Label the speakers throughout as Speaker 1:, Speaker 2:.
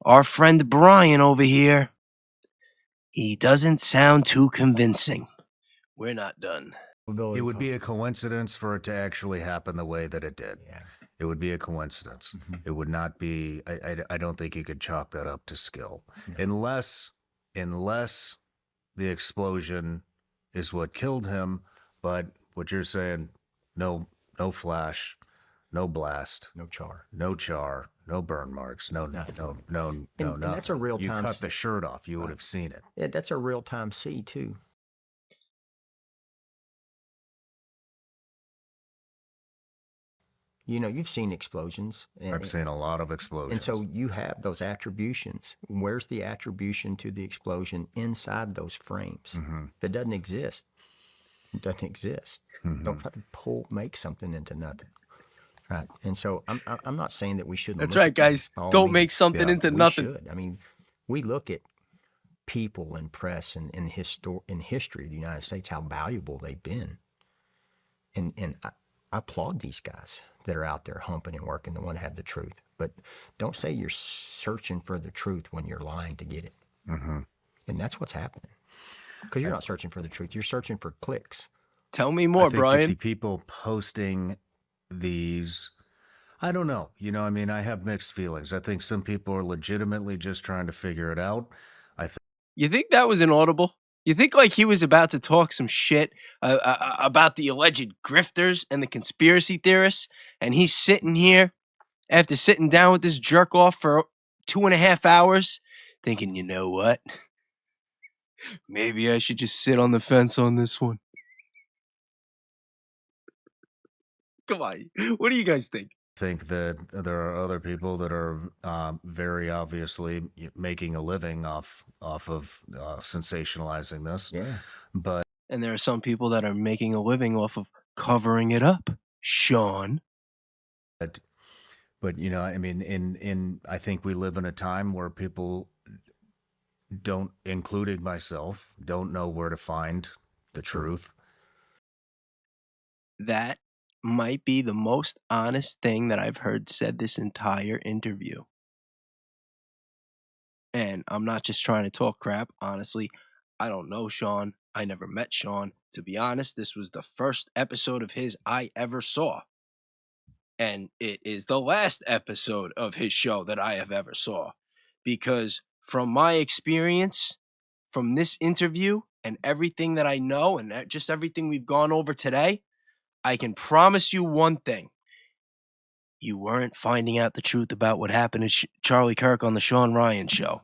Speaker 1: our friend Brian over here, he doesn't sound too convincing. We're not done.
Speaker 2: It would be a coincidence for it to actually happen the way that it did.
Speaker 3: Yeah.
Speaker 2: It would be a coincidence. It would not be. I don't think you could chalk that up to skill, unless the explosion is what killed him. But what you're saying, no flash, no blast,
Speaker 3: No char,
Speaker 2: no burn marks, no, nothing.
Speaker 3: And that's a real
Speaker 2: You
Speaker 3: time.
Speaker 2: cut the shirt off, you would have seen it.
Speaker 3: Yeah, that's a real time see too. You know, you've seen explosions.
Speaker 2: I've seen a lot of explosions.
Speaker 3: And so you have those attributions. Where's the attribution to the explosion inside those frames? If it doesn't exist, it doesn't exist. Don't try to make something into nothing. Right. And so I'm not saying that we shouldn't.
Speaker 1: That's
Speaker 3: look
Speaker 1: right,
Speaker 3: at
Speaker 1: guys.
Speaker 3: things by all
Speaker 1: Don't
Speaker 3: means.
Speaker 1: make something into
Speaker 3: We
Speaker 1: nothing.
Speaker 3: should. I mean, we look at people and press and in history of the United States, how valuable they've been. And I applaud these guys that are out there humping and working to want to have the truth. But don't say you're searching for the truth when you're lying to get it. And that's what's happening. Because you're not searching for the truth. You're searching for clicks.
Speaker 1: Tell me more,
Speaker 2: I think
Speaker 1: Brian.
Speaker 2: the people posting these, I don't know. You know, I mean, I have mixed feelings. I think some people are legitimately just trying to figure it out.
Speaker 1: You think that was inaudible? You think like he was about to talk some shit about the alleged grifters and the conspiracy theorists, and he's sitting here after sitting down with this jerk off for 2.5 hours, thinking, you know what? Maybe I should just sit on the fence on this one. Come on, what do you guys think?
Speaker 2: Think that there are other people that are very obviously making a living off of sensationalizing this.
Speaker 3: Yeah.
Speaker 2: But
Speaker 1: And there are some people that are making a living off of covering it up. Sean.
Speaker 2: But you know, I mean, I think we live in a time where people don't, including myself, don't know where to find the truth.
Speaker 1: That might be the most honest thing that I've heard said this entire interview. And I'm not just trying to talk crap. Honestly, I don't know Sean. I never met Sean. To be honest, this was the first episode of his I ever saw. And it is the last episode of his show that I have ever saw. Because from my experience, from this interview and everything that I know and just everything we've gone over today, I can promise you one thing. You weren't finding out the truth about what happened to Charlie Kirk on the Sean Ryan show.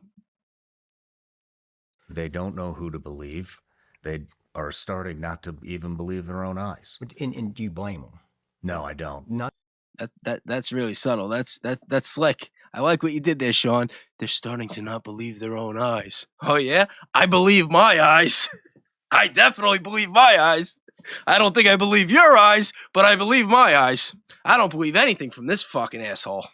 Speaker 2: They don't know who to believe. They are starting not to even believe their own eyes.
Speaker 3: And do you blame them?
Speaker 2: No, I don't.
Speaker 3: Not.
Speaker 1: That's really subtle. That's slick. I like what you did there, Sean. They're starting to not believe their own eyes. Oh yeah? I believe my eyes. I definitely believe my eyes. I don't think I believe your eyes, but I believe my eyes. I don't believe anything from this fucking asshole.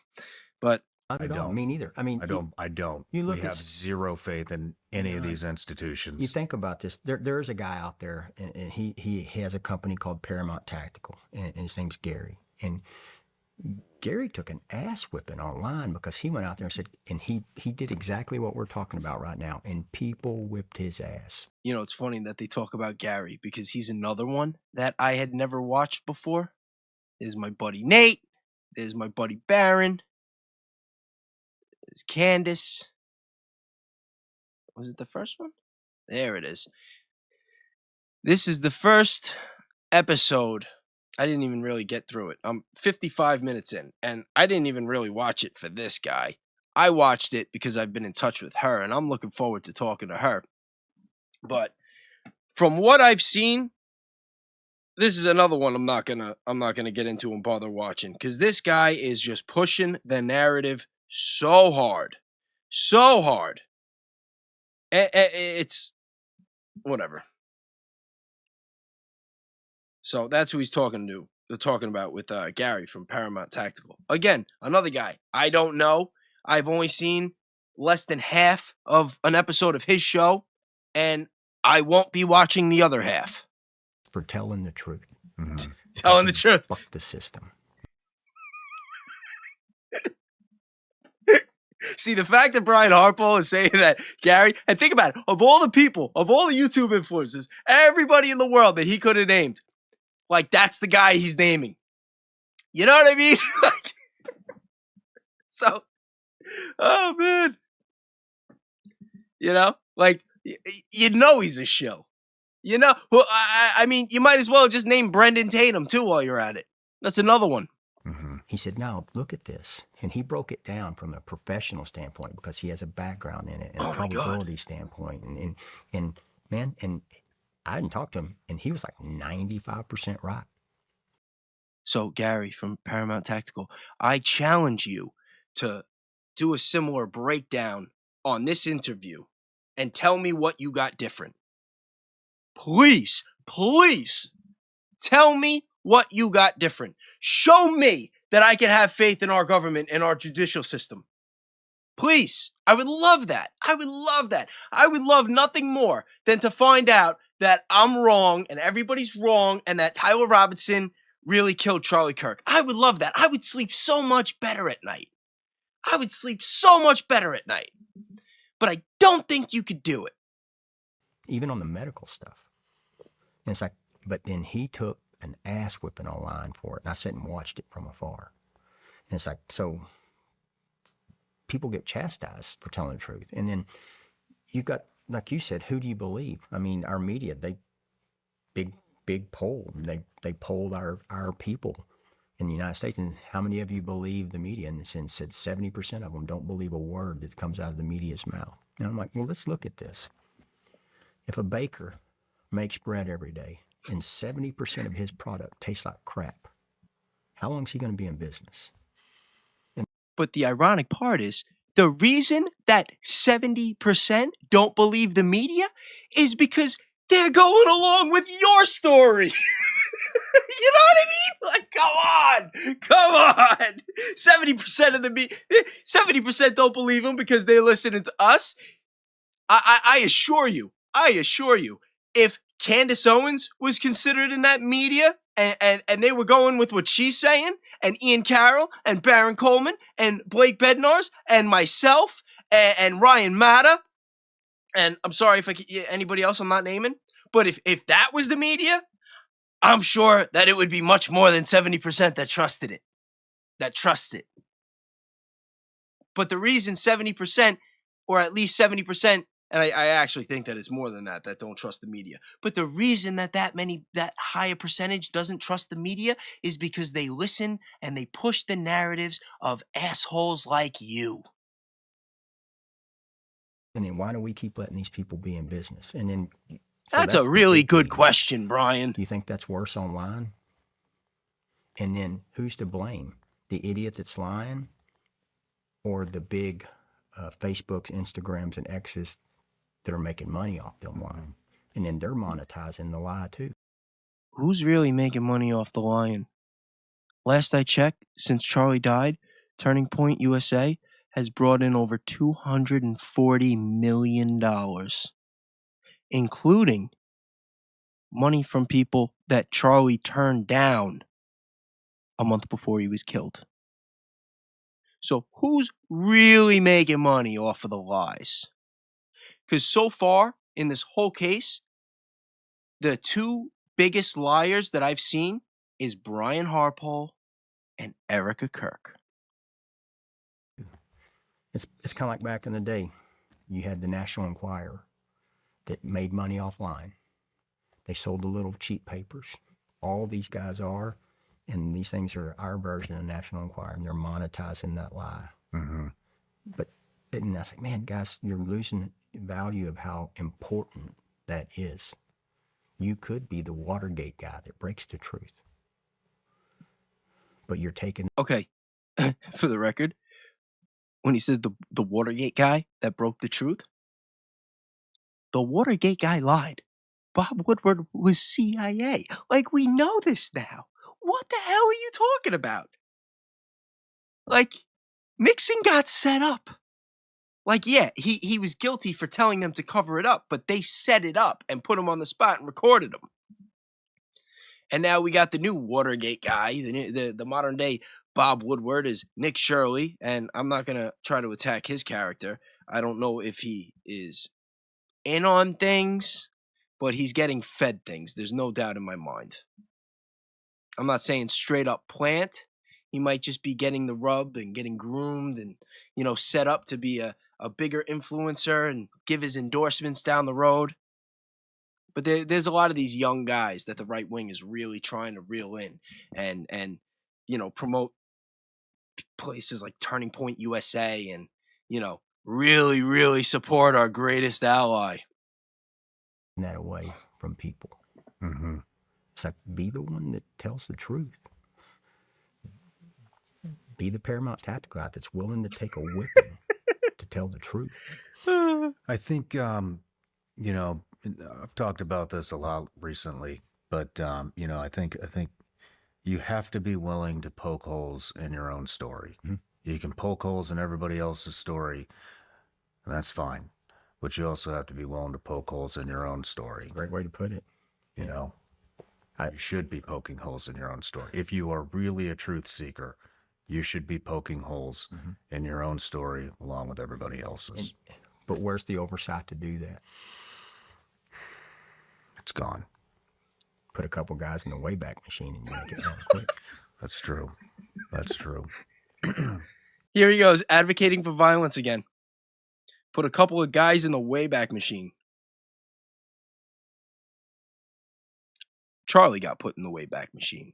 Speaker 1: But
Speaker 3: Not at all. Me neither. I mean,
Speaker 2: I don't.
Speaker 3: You look
Speaker 2: we
Speaker 3: at
Speaker 2: have zero faith in any of these institutions.
Speaker 3: You think about this. There's a guy out there, and he has a company called Paramount Tactical, and his name's Gary. And Gary took an ass whipping online because he went out there and said, and he did exactly what we're talking about right now, and people whipped his ass.
Speaker 1: you know, it's funny that they talk about Gary because he's another one that I had never watched before. There's my buddy Nate. There's my buddy Baron. There's Candace. Was it the first one? There it is. This is the first episode. I didn't even really get through it. I'm 55 minutes in, and I didn't even really watch it for this guy. I watched it because I've been in touch with her, and I'm looking forward to talking to her. But from what I've seen, this is another one I'm not gonna get into and bother watching because this guy is just pushing the narrative so hard. It's whatever. So that's who he's talking to. They're talking about with Gary from Paramount Tactical. Again, another guy. I don't know. I've only seen less than half of an episode of his show, and I won't be watching the other half.
Speaker 3: For telling the truth.
Speaker 2: Mm-hmm.
Speaker 1: Telling the truth.
Speaker 3: Fuck the system.
Speaker 1: See, the fact that Brian Harpo is saying that Gary, and think about it, of all the people, of all the YouTube influencers, everybody in the world that he could have named, like that's the guy he's naming. You know what I mean? So, oh man. You know, like, you know he's a shill. You know, well, I mean, you might as well just name Brendan Tatum, too, while you're at it. That's another one.
Speaker 3: Mm-hmm. He said, no, look at this. And he broke it down from a professional standpoint because he has a background in it and a probability standpoint. And man, and I didn't talk to him, and he was like 95% right.
Speaker 1: So, Gary from Paramount Tactical, I challenge you to do a similar breakdown on this interview and tell me what you got different. Please, please tell me what you got different. Show me that I can have faith in our government and our judicial system. Please, I would love that. I would love that. I would love nothing more than to find out that I'm wrong and everybody's wrong and that Tyler Robinson really killed Charlie Kirk. I would love that. I would sleep so much better at night. I would sleep so much better at night. But I don't think you could do it.
Speaker 3: Even on the medical stuff. And it's like, but then he took an ass whipping online for it. And I sat and watched it from afar. And it's like, so people get chastised for telling the truth. And then you got, like you said, who do you believe? I mean, our media, big poll. They polled our people in the United States. And how many of you believe the media? And it said 70% of them don't believe a word that comes out of the media's mouth. And I'm like, well, let's look at this. If a baker makes bread every day and 70% of his product tastes like crap, how long is he going to be in business?
Speaker 1: But the ironic part is, the reason that 70% don't believe the media is because they're going along with your story. You know what I mean? Like, come on. 70% of the 70% don't believe them because they're listening to us. I assure you, if Candace Owens was considered in that media and they were going with what she's saying, and Ian Carroll and Baron Coleman and Blake Bednarz and myself and Ryan Matta, and I'm sorry if anybody else I'm not naming, but if that was the media, I'm sure that it would be much more than 70% that trusted it, that trusts it. But the reason 70%, or at least 70%, and I actually think that it's more than that don't trust the media. But the reason that higher percentage doesn't trust the media is because they listen and they push the narratives of assholes like you.
Speaker 3: And then why do we keep letting these people be in business? And then
Speaker 1: that's a really good question, Brian.
Speaker 3: Do you think that's worse online? And then who's to blame? The idiot that's lying, or the big Facebooks, Instagrams, and X's that are making money off them lying? And then they're monetizing the lie too.
Speaker 1: Who's really making money off the lying? Last I checked, since Charlie died, Turning Point USA has brought in over $240 million, including money from people that Charlie turned down a month before he was killed. So who's really making money off of the lies? Because so far in this whole case, the two biggest liars that I've seen is Brian Harpo and Erica Kirk.
Speaker 3: It's kind of like back in the day. You had the National Enquirer that made money offline. They sold the little cheap papers. All these guys are, and these things are our version of National Enquirer, and they're monetizing that lie.
Speaker 2: Mm-hmm.
Speaker 3: But and I was like, man, guys, you're losing value of how important that is. You could be the Watergate guy that breaks the truth, but you're taking.
Speaker 1: Okay, for the record, when he said the Watergate guy that broke the truth, the Watergate guy lied. Bob Woodward was CIA. Like, we know this now. What the hell are you talking about? Like, Nixon got set up. Like, yeah, he was guilty for telling them to cover it up, but they set it up and put him on the spot and recorded him. And now we got the new Watergate guy, the modern day Bob Woodward is Nick Shirley, and I'm not going to try to attack his character. I don't know if he is in on things, but he's getting fed things. There's no doubt in my mind. I'm not saying straight up plant. He might just be getting the rub and getting groomed and, set up to be a bigger influencer and give his endorsements down the road. But there's a lot of these young guys that the right wing is really trying to reel in and promote places like Turning Point USA and, really, really support our greatest ally.
Speaker 3: That away from people.
Speaker 2: Mm-hmm.
Speaker 3: It's like, be the one that tells the truth. Be the paramount tactical guy that's willing to take a whipping to tell the truth.
Speaker 2: I think, I've talked about this a lot recently, but, I think you have to be willing to poke holes in your own story.
Speaker 3: Mm-hmm.
Speaker 2: You can poke holes in everybody else's story, and that's fine. But you also have to be willing to poke holes in your own story.
Speaker 3: Great way to put it.
Speaker 2: You should be poking holes in your own story. If you are really a truth seeker, you should be poking holes in your own story along with everybody else's.
Speaker 3: But where's the oversight to do that?
Speaker 2: It's gone.
Speaker 3: Put a couple guys in the Wayback Machine and make it down quick.
Speaker 2: That's true. That's true.
Speaker 1: Here he goes, advocating for violence again. Put a couple of guys in the Wayback Machine. Charlie got put in the Wayback Machine.